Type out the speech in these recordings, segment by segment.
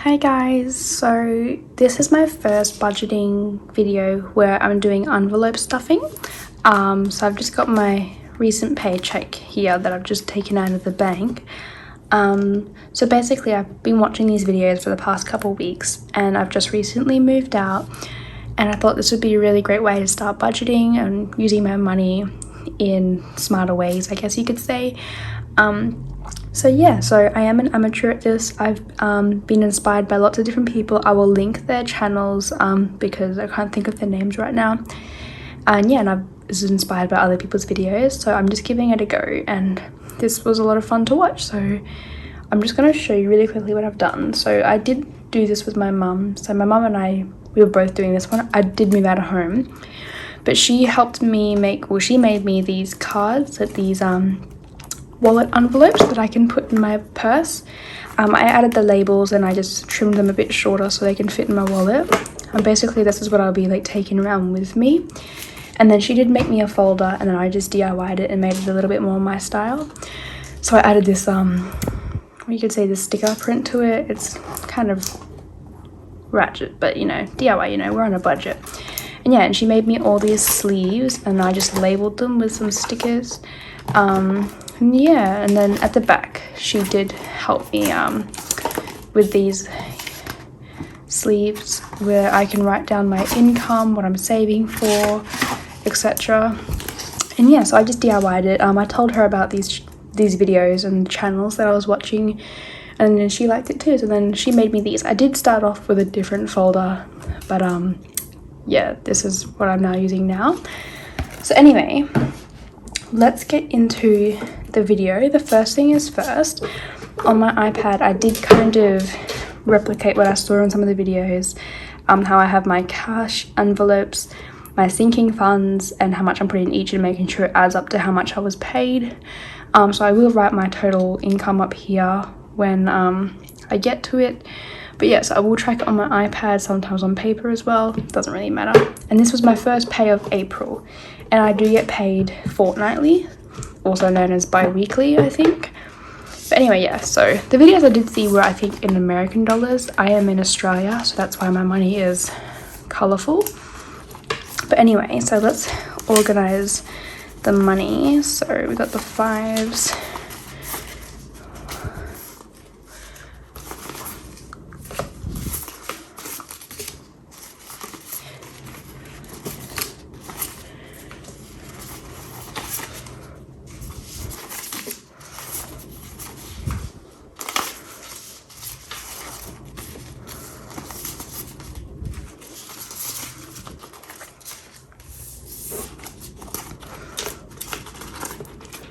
Hi guys, so this is my first budgeting video where I'm doing envelope stuffing. So I've just got my recent paycheck here that I've just taken out of the bank. So basically I've been watching these videos for the past couple weeks and I've just recently moved out, and I thought this would be a really great way to start budgeting and using my money in smarter ways, I guess you could say. So yeah, so I am an amateur at this. I've been inspired by lots of different people. I will link their channels because I can't think of their names right now. And yeah, and I was inspired by other people's videos, so I'm just giving it a go, and this was a lot of fun to watch. So I'm just going to show you really quickly what I've done. So I did do this with my mum. So my mum and I, we were both doing this one. I did move out of home, but she helped me make, well, she made me these cards, that these wallet envelopes that I can put in my purse. I added the labels and I just trimmed them a bit shorter so they can fit in my wallet. And basically this is what I'll be like taking around with me. And then she did make me a folder, and then I just DIY'd it and made it a little bit more my style. So I added this you could say the sticker print to it. It's kind of ratchet, but you know, DIY, you know, we're on a budget. And yeah, and she made me all these sleeves and I just labeled them with some stickers. And yeah, and then at the back she did help me with these sleeves where I can write down my income, what I'm saving for, etc. And yeah, so I just DIY'd it. I told her about these videos and channels that I was watching, and then she liked it too, so then she made me these. I did start off with a different folder, but yeah, this is what I'm now using now. So anyway, let's get into the video. The first thing is first, on my iPad I did kind of replicate what I saw in some of the videos, how I have my cash envelopes, my sinking funds, and how much I'm putting in each and making sure it adds up to how much I was paid. So I will write my total income up here when I get to it. But yes, I will track it on my iPad, sometimes on paper as well, doesn't really matter. And this was my first pay of April, and I do get paid fortnightly, also known as bi-weekly, I think. But anyway, yeah, so the videos I did see were, I think, in American dollars. I am in Australia, so that's why my money is colourful. But anyway, so let's organise the money. So we got the fives.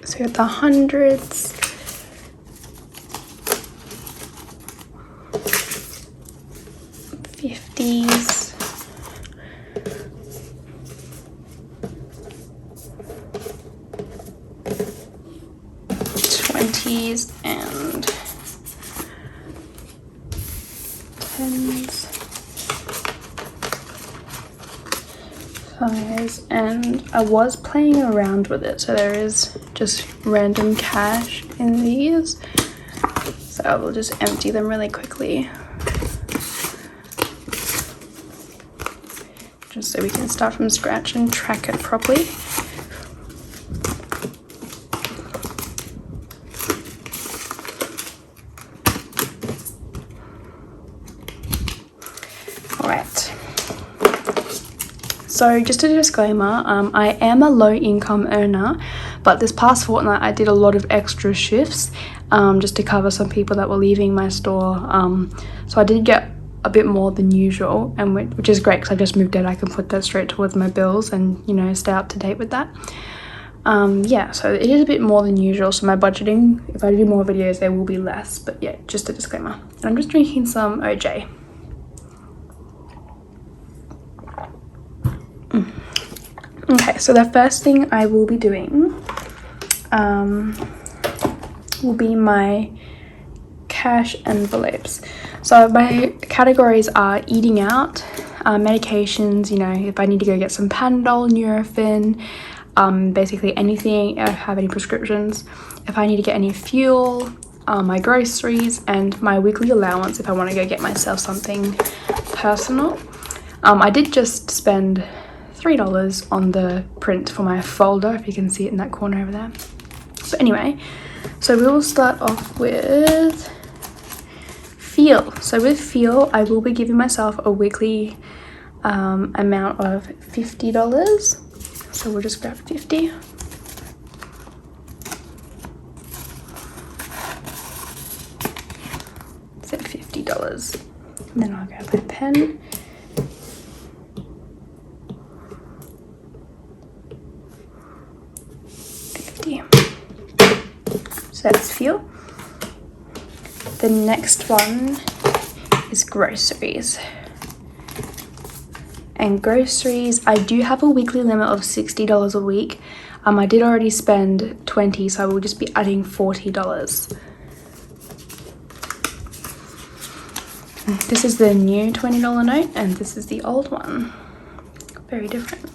So we got the hundreds, fifties, twenties, and tens, fives, and I was playing around with it, so there is just random cash in these, so I will just empty them really quickly just so we can start from scratch and track it properly. Alright, so just a disclaimer, I am a low income earner, but this past fortnight I did a lot of extra shifts just to cover some people that were leaving my store. So I did get a bit more than usual, and which is great because I just moved out. I can put that straight towards my bills and, you know, stay up to date with that. Yeah, so it is a bit more than usual, so my budgeting, if I do more videos, there will be less, but yeah, just a disclaimer. And I'm just drinking some OJ. Okay, so the first thing I will be doing will be my cash envelopes. So my categories are eating out, medications, you know, if I need to go get some Panadol, Nurofen, basically anything, if I have any prescriptions, if I need to get any fuel, my groceries, and my weekly allowance if I want to go get myself something personal. I did just spend $3 on the print for my folder, if you can see it in that corner over there. So anyway, so we will start off with Feel. So with Feel, I will be giving myself a weekly amount of $50. So we'll just grab 50. So $50. And then I'll grab my pen. So that's Feel. The next one is Groceries. And Groceries, I do have a weekly limit of $60 a week. I did already spend $20, so I will just be adding $40. This is the new $20 note, and this is the old one. Very different.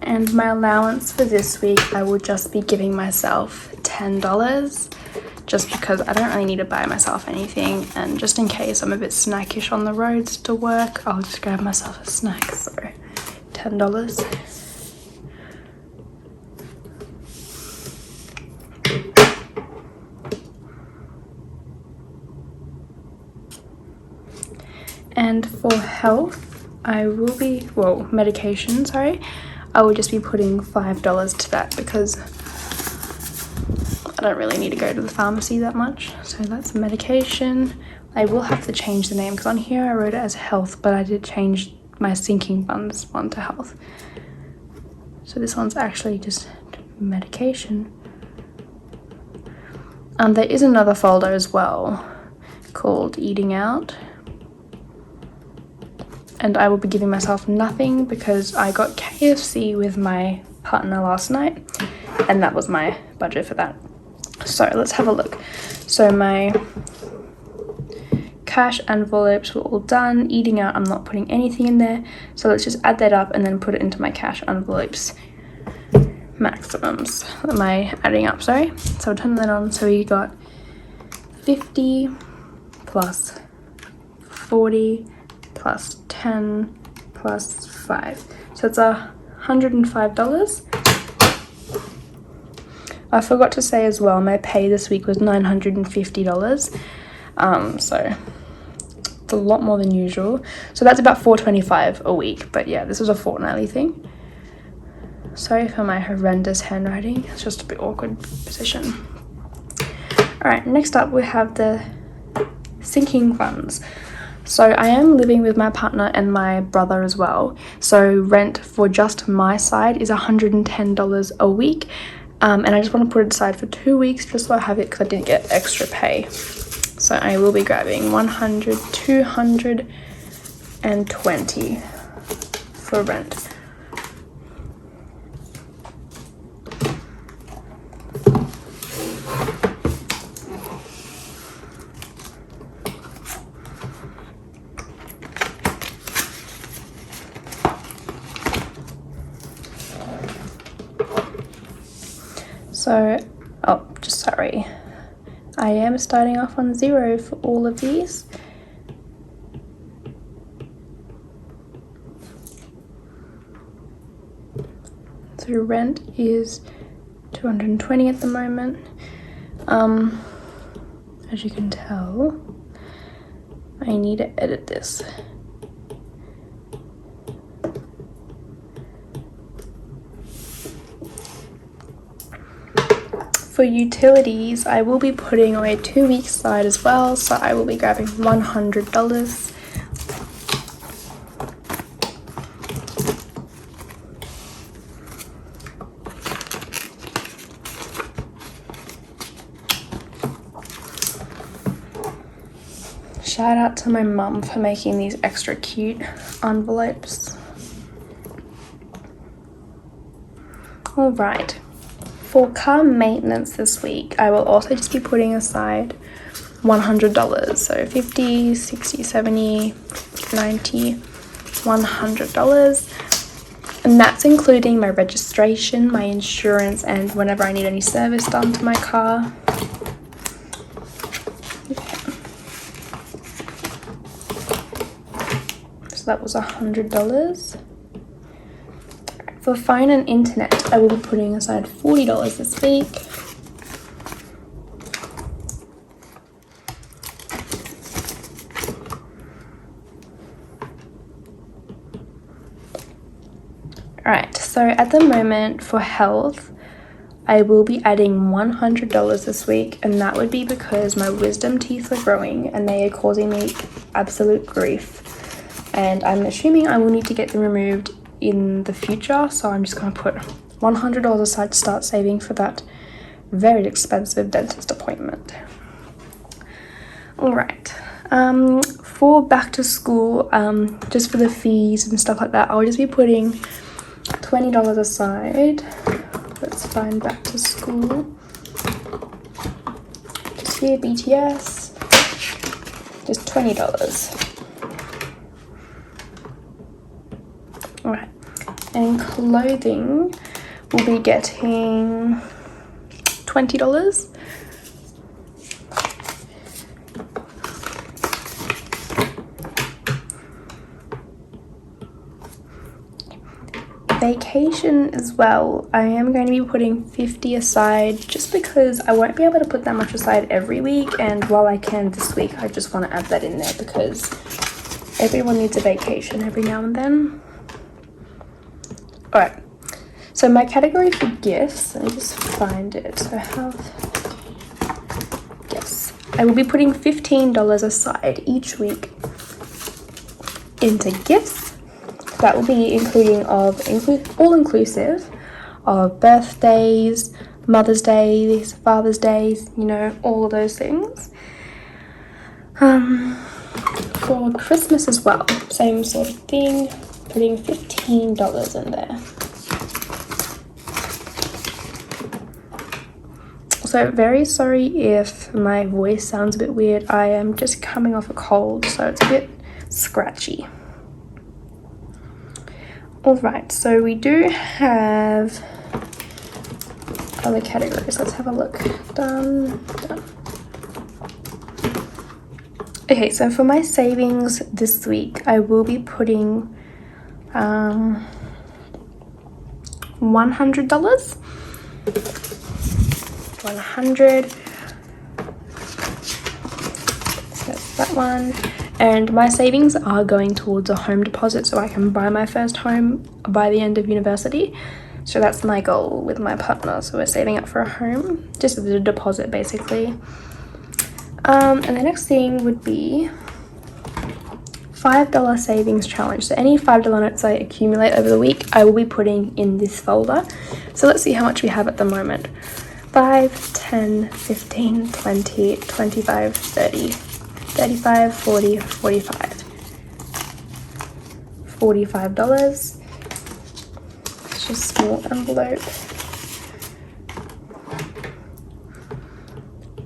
And my allowance for this week, I will just be giving myself $10, just because I don't really need to buy myself anything, and just in case I'm a bit snackish on the roads to work, I'll just grab myself a snack. So $10. And for health, I will be, well, medication, sorry, I will just be putting $5 to that because I don't really need to go to the pharmacy that much. So that's medication. I will have to change the name because on here I wrote it as health, but I did change my sinking funds one to health. So this one's actually just medication. There is another folder as well called Eating Out. And I will be giving myself nothing because I got KFC with my partner last night, and that was my budget for that. So let's have a look. So my cash envelopes were all done. Eating Out, I'm not putting anything in there. So let's just add that up and then put it into my cash envelopes maximums. Am I adding up? Sorry. So I'll turn that on. So we got 50 plus 40 plus 10 plus 5. So it's $105. I forgot to say as well, my pay this week was $950. So it's a lot more than usual. So that's about $425 a week. But yeah, this was a fortnightly thing. Sorry for my horrendous handwriting. It's just a bit awkward position. Alright, next up we have the sinking funds. So I am living with my partner and my brother as well. So rent for just my side is $110 a week. And I just want to put it aside for 2 weeks just so I have it because I didn't get extra pay. So I will be grabbing 100, 220 for rent. So, sorry, I am starting off on 0 for all of these. So rent is $220 at the moment. As you can tell, I need to edit this. For utilities, I will be putting away 2 weeks aside as well, so I will be grabbing $100. Shout out to my mum for making these extra cute envelopes. All right. For car maintenance this week, I will also just be putting aside $100. So 50, 60, 70, 90, $100. And that's including my registration, my insurance, and whenever I need any service done to my car. Okay. So that was $100. For phone and internet, I will be putting aside $40 this week. Alright, so at the moment for health, I will be adding $100 this week, and that would be because my wisdom teeth are growing and they are causing me absolute grief. And I'm assuming I will need to get them removed in the future, so I'm just going to put $100 aside to start saving for that very expensive dentist appointment. Alright, for back to school, just for the fees and stuff like that, I'll just be putting $20 aside. Let's find back to school. Just here, BTS, just $20. Alright, and clothing will be getting $20. Vacation as well, I am going to be putting $50 aside just because I won't be able to put that much aside every week, and while I can this week, I just want to add that in there because everyone needs a vacation every now and then. Alright, so my category for gifts, let me just find it. So I have, yes, I will be putting $15 aside each week into gifts. That will be including all inclusive of birthdays, Mother's Days, Father's Days, you know, all of those things. For Christmas as well, same sort of thing, putting $15 in there. So very sorry if my voice sounds a bit weird. I am just coming off a cold, so it's a bit scratchy. Alright, so we do have other categories. Let's have a look. Done. Okay, so for my savings this week, I will be putting $100. $100. So that's that one. And my savings are going towards a home deposit so I can buy my first home by the end of university. So that's my goal with my partner. So we're saving up for a home, just as a deposit basically. And the next thing would be $5 savings challenge. So any $5 notes I accumulate over the week, I will be putting in this folder. So let's see how much we have at the moment. 5, 10, 15, 20, 25, 30. 35, 40, 45. $45. It's just a small envelope.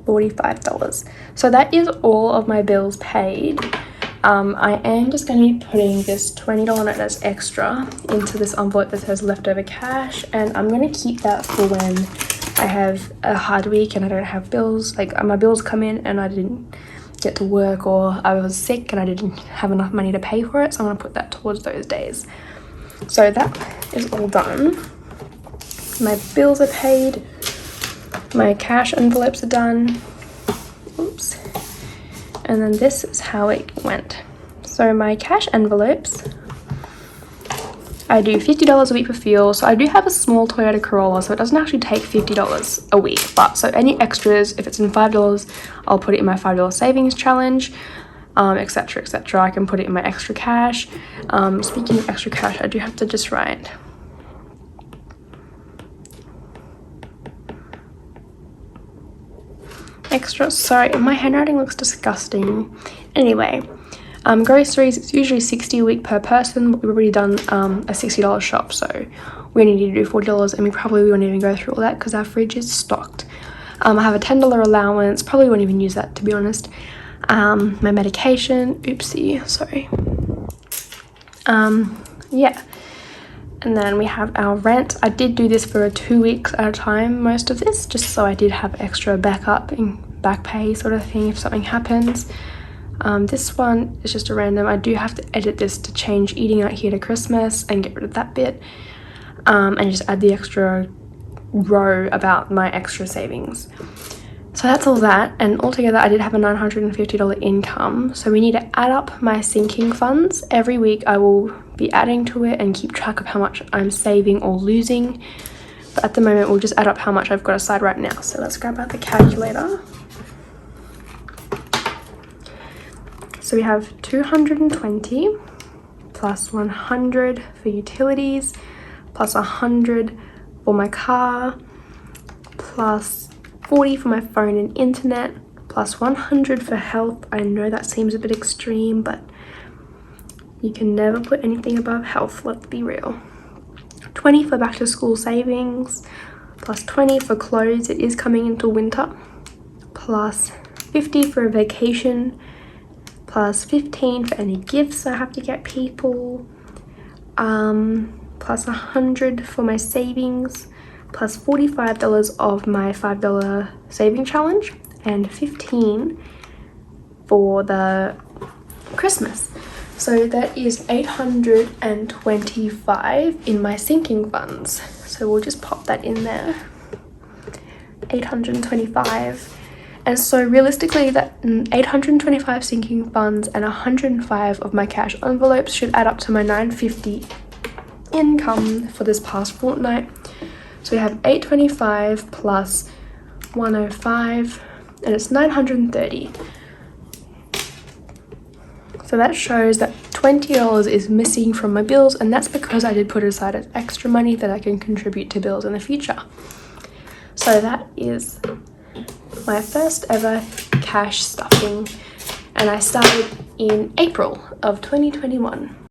$45. So that is all of my bills paid. I am just going to be putting this $20 note that's extra into this envelope that says leftover cash, and I'm going to keep that for when I have a hard week and I don't have bills. Like my bills come in and I didn't get to work, or I was sick and I didn't have enough money to pay for it, so I'm going to put that towards those days. So that is all done. My bills are paid, my cash envelopes are done. Oops. And then this is how it went. So my cash envelopes, I do $50 a week for fuel. So I do have a small Toyota Corolla, so it doesn't actually take $50 a week. But so any extras, if it's in $5, I'll put it in my $5 savings challenge, etc, etc. I can put it in my extra cash. Speaking of extra cash, I do have to just write extra. Sorry, my handwriting looks disgusting. Anyway, Groceries, it's usually $60 a week per person, but we've already done a $60 shop, so we only need to do $40, and we probably won't even go through all that because our fridge is stocked. I have a $10 allowance, probably won't even use that, to be honest. My medication, oopsie, sorry. Yeah, and then we have our rent. I did do this for 2 weeks at a time, most of this, just so I did have extra backup and back pay sort of thing if something happens. This one is just a random. I do have to edit this to change eating out here to Christmas and get rid of that bit, and just add the extra row about my extra savings. So that's all that, and altogether I did have a $950 income. So we need to add up my sinking funds. Every week I will be adding to it and keep track of how much I'm saving or losing, but at the moment we'll just add up how much I've got aside right now. So let's grab out the calculator. So we have 220 plus 100 for utilities, plus 100 for my car, plus 40 for my phone and internet, plus 100 for health. I know that seems a bit extreme, but you can never put anything above health, let's be real. 20 for back to school savings, plus 20 for clothes, it is coming into winter, plus 50 for a vacation, plus 15 for any gifts I have to get people, plus 100 for my savings, plus $45 of my $5 saving challenge, and 15 for the Christmas. So that is 825 in my sinking funds. So we'll just pop that in there, 825. And so realistically, that 825 sinking funds and 105 of my cash envelopes should add up to my $950 income for this past fortnight. So we have 825 plus 105, and it's 930. So that shows that $20 is missing from my bills, and that's because I did put aside as extra money that I can contribute to bills in the future. So that is my first ever cash stuffing, and I started in April of 2021.